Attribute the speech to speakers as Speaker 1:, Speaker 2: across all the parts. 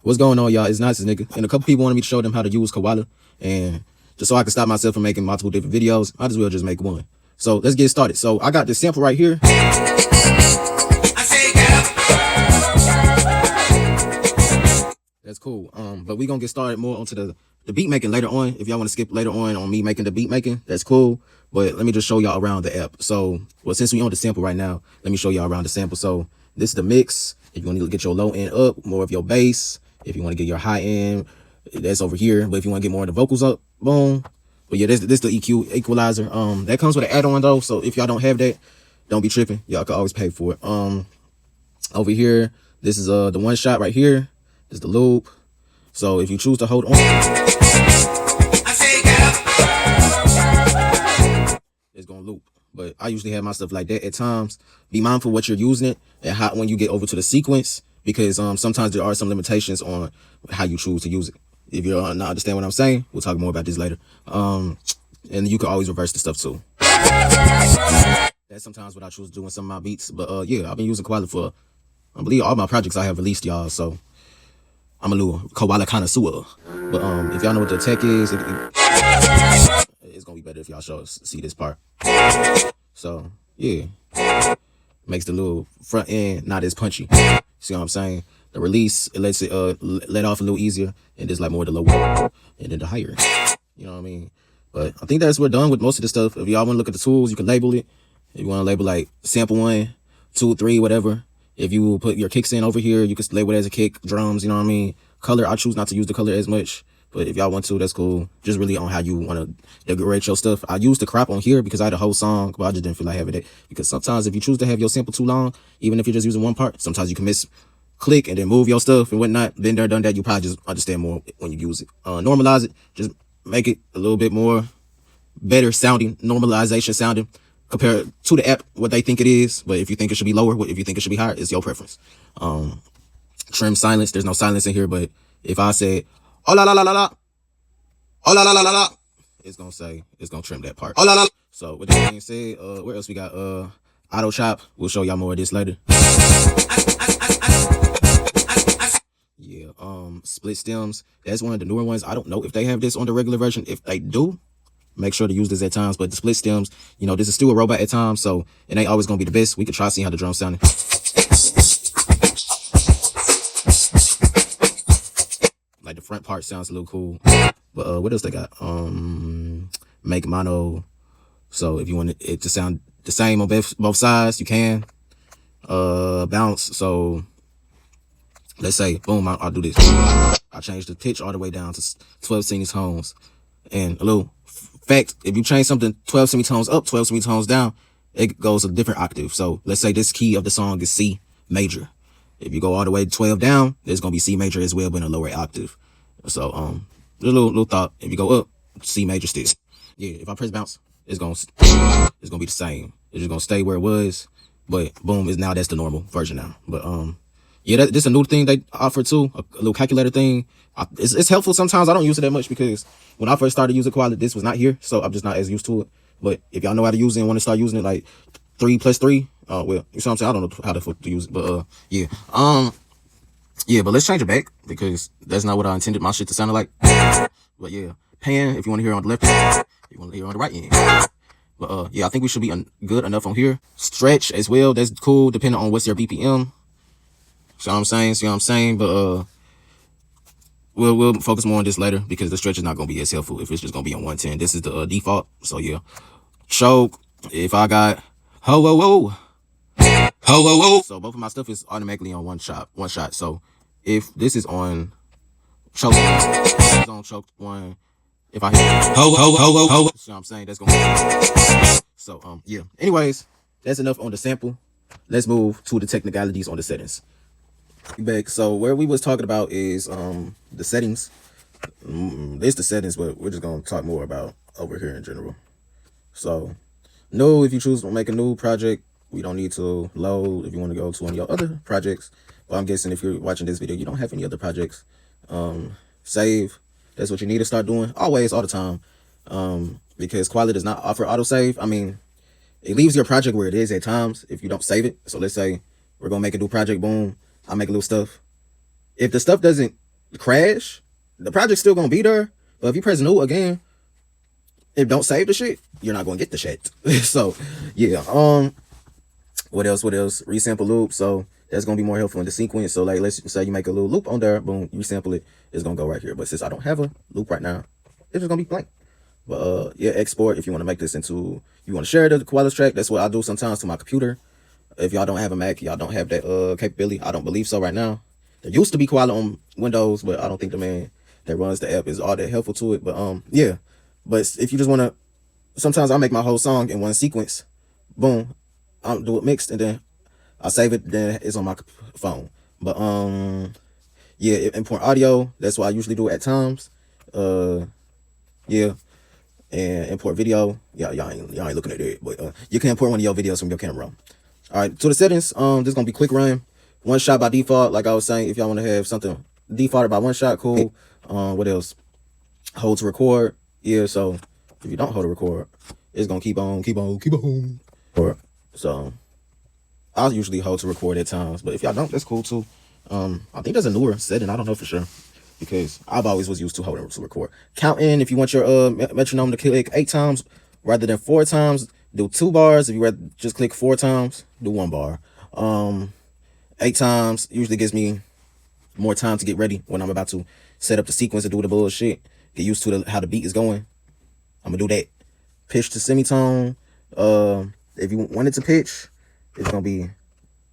Speaker 1: What's going on, y'all? It's Nice nigga, and a couple people wanted me to show them how to use Koala, and just so I can stop myself from making multiple different videos, I just will just make one. So let's get started. So I got this sample right here. That's cool. But we gonna get started more onto the beat making later on. If y'all want to skip later on me making the beat making, that's cool. But let me just show y'all around the app. So, well, since we on the sample right now, let me show y'all around the sample. So this is the mix. If you want to get your low end up, more of your bass. If you want to get your high end, that's over here. But if you want to get more of the vocals up, boom. But yeah, this the EQ equalizer. That comes with an add-on though. So if y'all don't have that, don't be tripping. Y'all can always pay for it. Over here, this is the one shot right here. This is the loop. So if you choose to hold on, it's gonna loop. But I usually have my stuff like that at times. Be mindful what you're using it and how when you get over to the sequence, because sometimes there are some limitations on how you choose to use it. If you don't understand what I'm saying, we'll talk more about this later. And you can always reverse the stuff too. That's sometimes what I choose to do in some of my beats. But yeah, I've been using Koala for, I believe, all my projects I have released, y'all. So I'm a little Koala connoisseur. But if y'all know what the tech is, it's gonna be better if y'all see this part. So yeah, makes the little front end not as punchy. See what I'm saying? The release, it lets it let off a little easier, and there's like more the lower and then the higher. You know what I mean? But I think that's we're done with most of the stuff. If y'all want to look at the tools, you can label it. If you want to label like sample 1, 2, 3, whatever. If you put your kicks in over here, you can label it as a kick, drums, you know what I mean? Color, I choose not to use the color as much. But if y'all want to, that's cool. Just really on how you want to decorate your stuff. I used the crop on here because I had a whole song, but I just didn't feel like having it. Because sometimes if you choose to have your sample too long, even if you're just using one part, sometimes you can click and then move your stuff and whatnot. Been there, done that. You probably just understand more when you use it. Normalize it. Just make it a little bit more better sounding, normalization sounding compared to the app, what they think it is. But if you think it should be lower, if you think it should be higher, it's your preference. Trim silence. There's no silence in here, but if I said, oh la la la la la, oh la la la la la, it's gonna trim that part. Oh la la. So with that being said, where else we got? Auto chop. We'll show y'all more of this later. Yeah, split stems. That's one of the newer ones. I don't know if they have this on the regular version. If they do, make sure to use this at times. But the split stems, you know, this is still a robot at times, so it ain't always gonna be the best. We could try seeing how the drums sounding. Like the front part sounds a little cool. But what else they got? Make mono. So if you want it to sound the same on both sides, you can. Bounce. So let's say, boom, I'll do this. I change the pitch all the way down to 12 semitones. And a little fact, if you change something 12 semitones up, 12 semitones down, it goes a different octave. So let's say this key of the song is C major. If you go all the way to 12 down, there's gonna be C major as well, but in a lower octave. So there's a little thought. If you go up, C major still. Yeah, if I press bounce, it's gonna be the same. It's just gonna stay where it was. But boom, that's the normal version now. But yeah, this is a new thing they offer too, a little calculator thing. It's helpful sometimes. I don't use it that much because when I first started using Koala, this was not here, so I'm just not as used to it. But if y'all know how to use it and want to start using it, like 3 plus 3, well, you know what I'm saying? I don't know how to use it, but yeah. Yeah, but let's change it back because that's not what I intended my shit to sound like. But yeah, pan if you want to hear it on the left end, you want to hear it on the right end. But yeah, I think we should be good enough on here. Stretch as well, that's cool, depending on what's your BPM. See what I'm saying? But we'll focus more on this later because the stretch is not gonna be as helpful if it's just gonna be on 110. This is the default. So yeah. Choke. If I got ho whoa whoa. Ho whoa whoa. So both of my stuff is automatically on one shot. So if this is on choke, it's on choke 1. If I hit ho ho ho ho ho, see what I'm saying? That's gonna be so yeah. Anyways, that's enough on the sample. Let's move to the technicalities on the settings. Back. So where we was talking about is the settings. There's the settings, but we're just gonna talk more about over here in general. So no, if you choose to make a new project, we don't need to load. If you want to go to one of your other projects, well, I'm guessing if you're watching this video, you don't have any other projects. Save. That's what you need to start doing always, all the time. Because Koala does not offer autosave. I mean, it leaves your project where it is at times if you don't save it. So let's say we're gonna make a new project, boom. I make a little stuff. If the stuff doesn't crash, the project's still gonna be there. But if you press new again, if don't save the shit, you're not gonna get the shit. So yeah. What else? Resample loop. So that's gonna be more helpful in the sequence. So like, let's say you make a little loop on there, boom, you sample it, it's gonna go right here. But since I don't have a loop right now, it's just gonna be blank. But yeah, export if you want to make this into, you want to share the Koala track. That's what I do sometimes to my computer. If y'all don't have a Mac, y'all don't have that capability. I don't believe so right now. There used to be Koala on Windows, but I don't think the man that runs the app is all that helpful to it. But yeah. But if you just want to, sometimes I make my whole song in one sequence. Boom, I'll do it mixed, and then I save it. Then it's on my phone. But yeah, import audio. That's what I usually do at times. Yeah, and import video. Yeah, y'all ain't looking at it, but you can import one of your videos from your camera roll. All right, to the settings. This is gonna be quick run, one shot by default. Like I was saying, if y'all want to have something defaulted by one shot, cool. What else? Hold to record. Yeah, so if you don't hold to record, it's gonna keep on. So I'll usually hold to record at times, but if y'all don't, that's cool too. I think there's a newer setting. I don't know for sure, because I've always was used to holding to record. Count in, if you want your metronome to click 8 times rather than 4 times, do 2 bars. If you rather just click 4 times, do 1 bar. 8 times usually gives me more time to get ready when I'm about to set up the sequence and do the bullshit. Get used to how the beat is going. I'm gonna do that. Pitch to semitone. If you want it to pitch, it's gonna be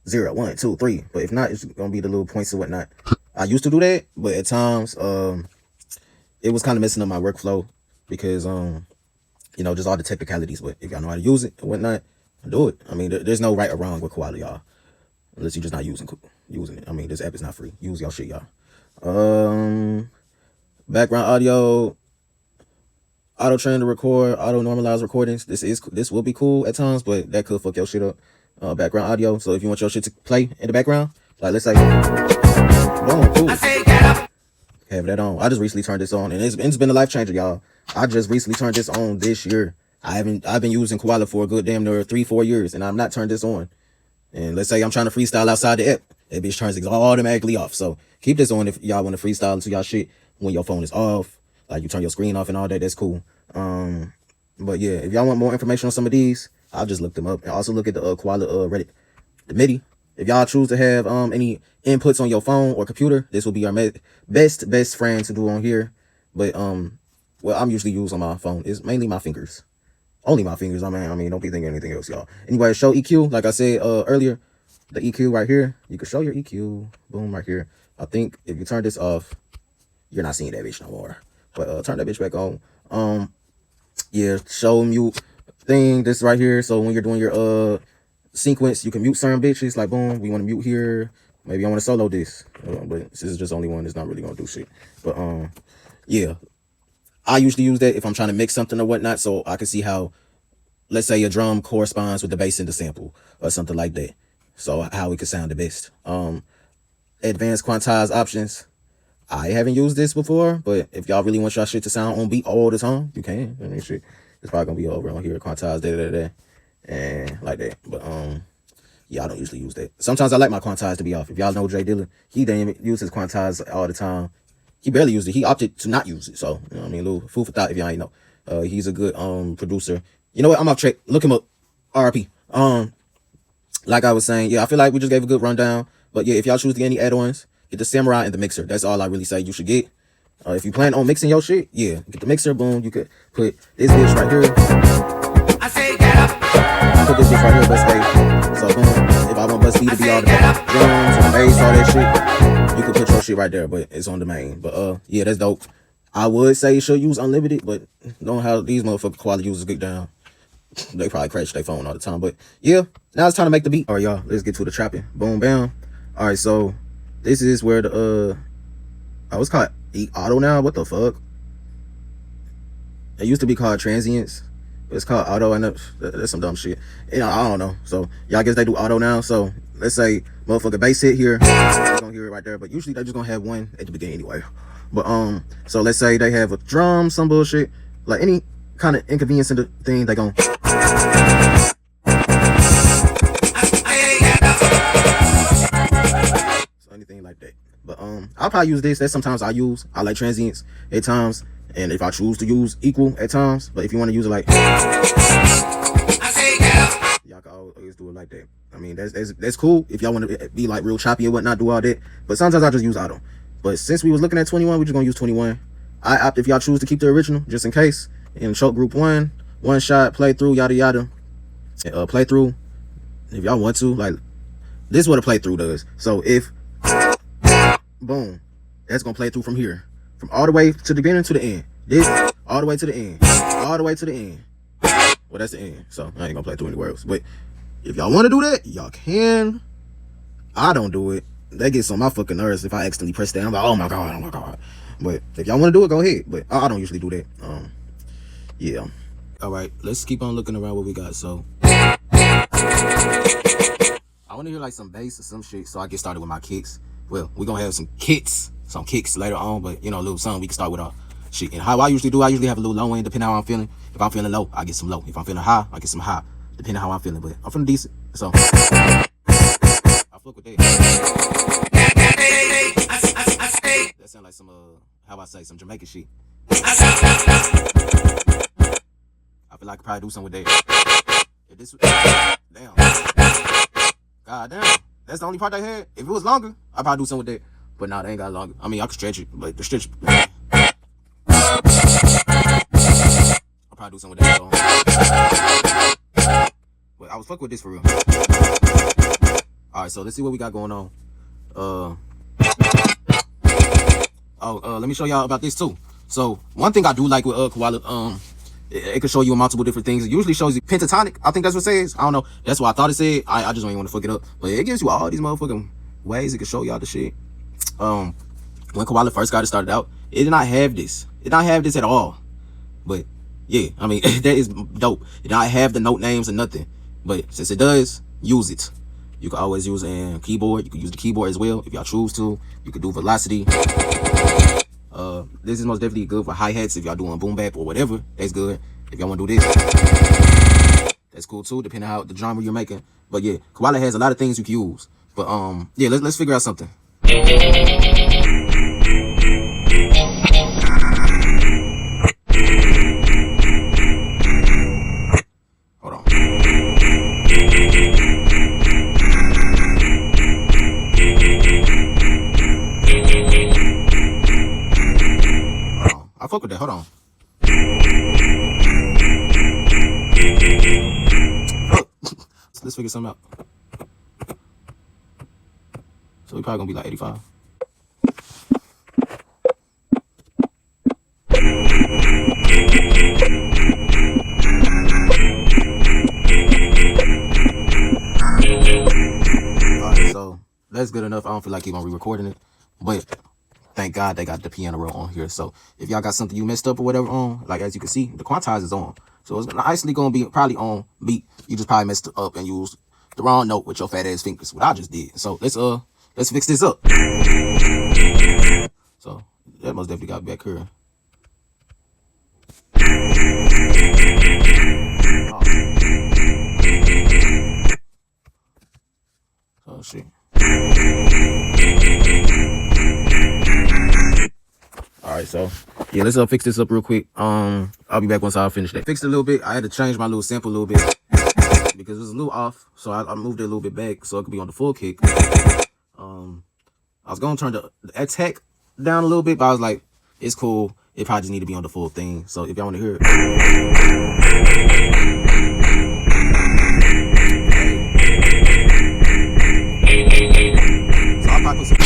Speaker 1: 0, 1, 2, 3. But if not, it's gonna be the little points and whatnot. I used to do that, but at times it was kind of messing up my workflow, because you know, just all the technicalities. But if y'all know how to use it and whatnot, do it. I mean, there's no right or wrong with Koala, y'all, unless you're just not using it. I mean, this app is not free. Use y'all shit, y'all. Background audio, auto train to record, auto normalize recordings. This will be cool at times, but that could fuck your shit up. Background audio. So if you want your shit to play in the background, like let's say, boom, cool. Have that on. I just recently turned this on, and it's been a life changer, y'all. I just recently turned this on this year. I've been using Koala for a good damn near 3-4 years, and I've not turned this on. And let's say I'm trying to freestyle outside the app, that bitch turns automatically off. So keep this on if y'all want to freestyle to y'all shit when your phone is off, like you turn your screen off and all that. That's cool. But yeah, if y'all want more information on some of these, I'll just look them up, and also look at the Koala Reddit, the MIDI. If y'all choose to have any inputs on your phone or computer, this will be our best friend to do on here. But what I'm usually use on my phone is mainly my fingers. Only my fingers. I mean, don't be thinking anything else, y'all. Anyway, show EQ. Like I said earlier, the EQ right here. You can show your EQ. Boom, right here. I think if you turn this off, you're not seeing that bitch no more. But turn that bitch back on. Yeah, show mute thing. This right here. So when you're doing your sequence, you can mute certain bitches. Like boom, we want to mute here. Maybe I want to solo this. But this is just only one. It's not really gonna do shit. But yeah. I usually use that if I'm trying to mix something or whatnot, so I can see how, let's say, a drum corresponds with the bass in the sample or something like that. So how it could sound the best. Advanced quantize options. I haven't used this before, but if y'all really want y'all shit to sound on beat all the time, you can. I mean, shit, it's probably gonna be over on here. Quantize, and like that. But yeah, I don't usually use that. Sometimes I like my quantize to be off. If y'all know Jay Dillon, he didn't use his quantize all the time. He barely used it. He opted to not use it. So, you know what I mean? A little food for thought if y'all ain't know. He's a good producer. You know what? I'm off track. Look him up. RP. Like I was saying, yeah, I feel like we just gave a good rundown. But yeah, if y'all choose to get any add-ons, get the Samurai and the mixer. That's all I really say you should get. If you plan on mixing your shit, yeah, get the mixer. Boom. You could put this bitch right here. I say get up. Put this bitch right here, best bass. So boom. If I want best beat to be all the drums and bass, all that shit, you can put your shit right there, but it's on the main. But yeah, that's dope. I would say you should use unlimited, but knowing how these motherfucking Koala users get down, they probably crash their phone all the time. But yeah, now it's time to make the beat. All right, y'all, let's get to the trapping. Boom, bam. All right, so this is where the it's called auto now. What the fuck? It used to be called transients. It's called auto. I know that's some dumb shit. You know, I don't know. So y'all guess they do auto now. So let's say motherfucker bass hit here, you're gonna hear it right there. But usually they just gonna have one at the beginning anyway. But so let's say they have a drum, some bullshit, like any kind of inconvenience in the thing, they gonna. So anything like that. But I'll probably use this. That's sometimes I like transients at times, and if I choose to use equal at times. But if you want to use it like, y'all can always do it like that. I mean, that's cool if y'all want to be like real choppy and whatnot, do all that. But sometimes I just use auto. But since we was looking at 21, we're just gonna use 21. I opt if y'all choose to keep the original, just in case. In choke group 1, one shot, play through, yada yada. Play through. If y'all want to, like, this is what a playthrough does. So if boom, that's gonna play through from here, from all the way to the beginning to the end. This all the way to the end, all the way to the end. Well, that's the end. So I ain't gonna play through anywhere else. But if y'all want to do that, y'all can. I don't do it. That gets on my fucking nerves if I accidentally press that. I'm like, oh my god, oh my god. But if y'all want to do it, go ahead. But I don't usually do that. Yeah. All right, let's keep on looking around what we got. So I want to hear like some bass or some shit, so I get started with my kicks. Well, we're gonna have some kicks later on, but you know, a little something we can start with our shit. And how I usually do, I usually have a little low end depending on how I'm feeling. If I'm feeling low, I get some low. If I'm feeling high, I get some high, depending on how I'm feeling. But I'm feeling decent, so I fuck with that. That sound like some how I say, some Jamaican shit. I feel like I could probably do something with that. If this, damn, god damn, that's the only part I had. If it was longer, I'd probably do something with that. But nah, they ain't got longer. I mean, I could stretch it, but the stretch, I'll probably do something with that. But I was fucking with this for real. All right, so let's see what we got going on. Let me show y'all about this too. So one thing I do like with Koala, it can show you multiple different things. It usually shows you pentatonic. I think that's what it says. I don't know. That's what I thought it said. I just don't even want to fuck it up. But it gives you all these motherfucking ways it can show y'all the shit. When Koala first got it started out, it did not have this. It did not have this at all. But yeah, I mean, that is dope. It did not have the note names or nothing. But since it does, use it. You can always use a keyboard. You can use the keyboard as well if y'all choose to. You can do velocity. This is most definitely good for hi-hats if y'all doing boom bap or whatever. That's good. If y'all want to do this, that's cool too, depending on how the genre you're making. But yeah, Koala has a lot of things you can use. But yeah, let's figure out something. Hold on. I fuck with that. Hold on. Let's figure something out. So we probably gonna be like 85. Alright, so that's good enough. I don't feel like keep on re-recording it, but thank God they got the piano roll on here. So if y'all got something you messed up or whatever on, like as you can see, the quantize is on. So it's nicely gonna be probably on beat. You just probably messed up and used the wrong note with your fat ass fingers, what I just did. So let's fix this up. So that most definitely got back here. Oh shit. Alright, so yeah, let's fix this up real quick. I'll be back once I finish that. Fixed it a little bit. I had to change my little sample a little bit because it was a little off. So I moved it a little bit back so it could be on the full kick. I was gonna turn the attack down a little bit, but I was like, it's cool. It probably just need to be on the full thing. So if y'all want to hear it. So I'll probably put some.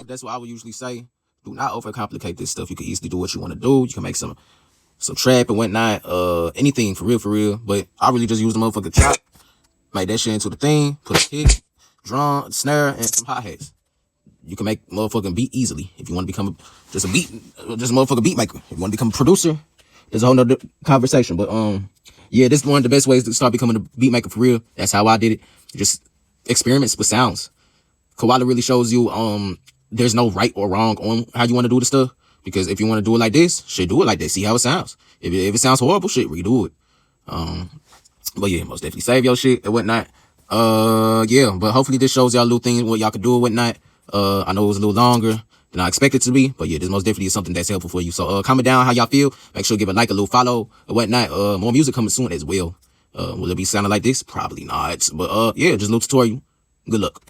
Speaker 1: that's what I would usually say. Do not overcomplicate this stuff. You can easily do what you want to do. You can make some trap and whatnot, anything for real. But I really just use the motherfucking chop, make that shit into the thing, put a kick, drum, snare, and some hi-hats. You can make motherfucking beat easily. If you want to become just a motherfucking beat maker. If you want to become a producer, there's a whole nother conversation. But yeah, this is one of the best ways to start becoming a beat maker for real. That's how I did it. Just experiments with sounds. Koala really shows you there's no right or wrong on how you want to do the stuff. Because if you want to do it like this, shit, do it like this. See how it sounds. If it sounds horrible, shit, redo it. But yeah, most definitely save your shit and whatnot. Yeah, but hopefully this shows y'all little things, what y'all can do and whatnot. I know it was a little longer than I expected it to be, but yeah, this most definitely is something that's helpful for you. So comment down how y'all feel. Make sure to give a like, a little follow or whatnot. More music coming soon as well. Will it be sounding like this? Probably not. But yeah, just a little tutorial. Good luck.